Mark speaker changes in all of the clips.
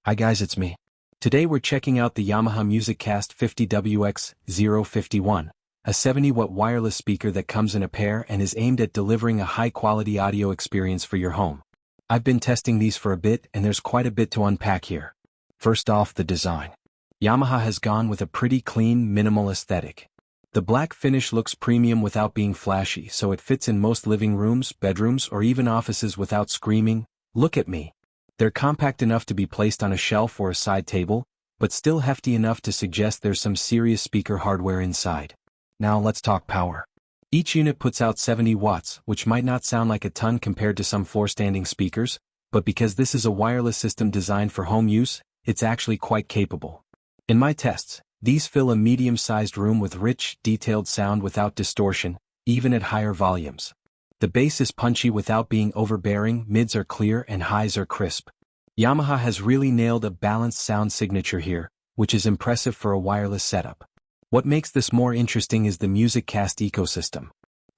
Speaker 1: Hi guys, it's me. Today we're checking out the Yamaha MusicCast 50WX051, a 70-watt wireless speaker that comes in a pair and is aimed at delivering a high-quality audio experience for your home. I've been testing these for a bit and there's quite a bit to unpack here. First off, the design. Yamaha has gone with a pretty clean, minimal aesthetic. The black finish looks premium without being flashy, so it fits in most living rooms, bedrooms, or even offices without screaming, "Look at me." They're compact enough to be placed on a shelf or a side table, but still hefty enough to suggest there's some serious speaker hardware inside. Now let's talk power. Each unit puts out 70 watts, which might not sound like a ton compared to some floor-standing speakers, but because this is a wireless system designed for home use, it's actually quite capable. In my tests, these fill a medium-sized room with rich, detailed sound without distortion, even at higher volumes. The bass is punchy without being overbearing, mids are clear and highs are crisp. Yamaha has really nailed a balanced sound signature here, which is impressive for a wireless setup. What makes this more interesting is the MusicCast ecosystem.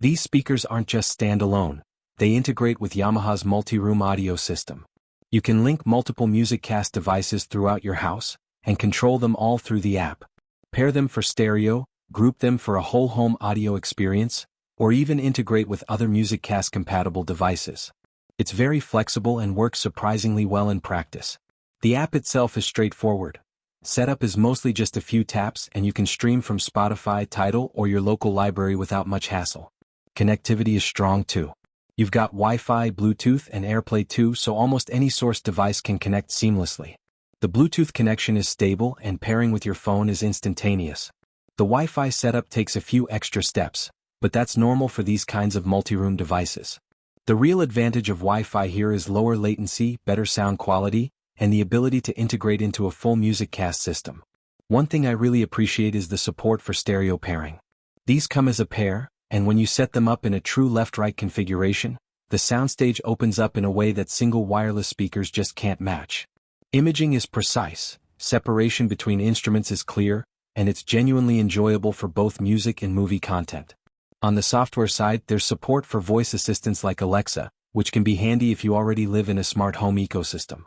Speaker 1: These speakers aren't just standalone, they integrate with Yamaha's multi-room audio system. You can link multiple MusicCast devices throughout your house, and control them all through the app. Pair them for stereo, group them for a whole home audio experience, or even integrate with other MusicCast-compatible devices. It's very flexible and works surprisingly well in practice. The app itself is straightforward. Setup is mostly just a few taps and you can stream from Spotify, Tidal, or your local library without much hassle. Connectivity is strong too. You've got Wi-Fi, Bluetooth, and AirPlay too, so almost any source device can connect seamlessly. The Bluetooth connection is stable and pairing with your phone is instantaneous. The Wi-Fi setup takes a few extra steps, but that's normal for these kinds of multi-room devices. The real advantage of Wi-Fi here is lower latency, better sound quality, and the ability to integrate into a full MusicCast system. One thing I really appreciate is the support for stereo pairing. These come as a pair, and when you set them up in a true left-right configuration, the soundstage opens up in a way that single wireless speakers just can't match. Imaging is precise, separation between instruments is clear, and it's genuinely enjoyable for both music and movie content. On the software side, there's support for voice assistants like Alexa, which can be handy if you already live in a smart home ecosystem.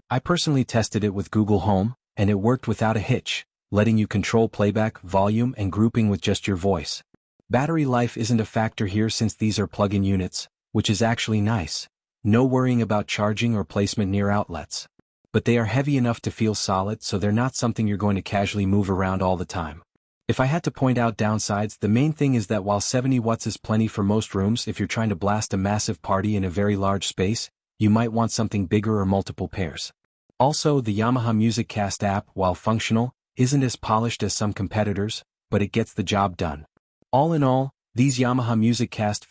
Speaker 1: I personally tested it with Google Home, and it worked without a hitch, letting you control playback, volume, and grouping with just your voice. Battery life isn't a factor here since these are plug-in units, which is actually nice. No worrying about charging or placement near outlets. But they are heavy enough to feel solid, so they're not something you're going to casually move around all the time. If I had to point out downsides, the main thing is that while 70 watts is plenty for most rooms, if you're trying to blast a massive party in a very large space, you might want something bigger or multiple pairs. Also, the Yamaha MusicCast app, while functional, isn't as polished as some competitors, but it gets the job done. All in all, these Yamaha MusicCast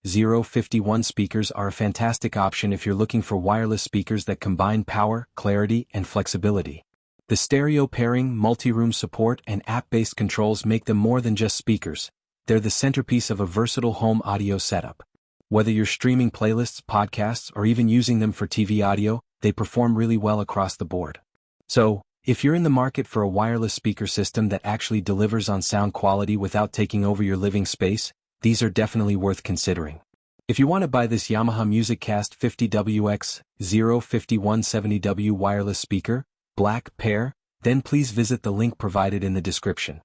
Speaker 1: 50WX051 speakers are a fantastic option if you're looking for wireless speakers that combine power, clarity, and flexibility. The stereo pairing, multi-room support, and app-based controls make them more than just speakers. They're the centerpiece of a versatile home audio setup. Whether you're streaming playlists, podcasts, or even using them for TV audio, they perform really well across the board. So, if you're in the market for a wireless speaker system that actually delivers on sound quality without taking over your living space, these are definitely worth considering. If you want to buy this Yamaha MusicCast 50WX051 70W wireless speaker, black pair, then please visit the link provided in the description.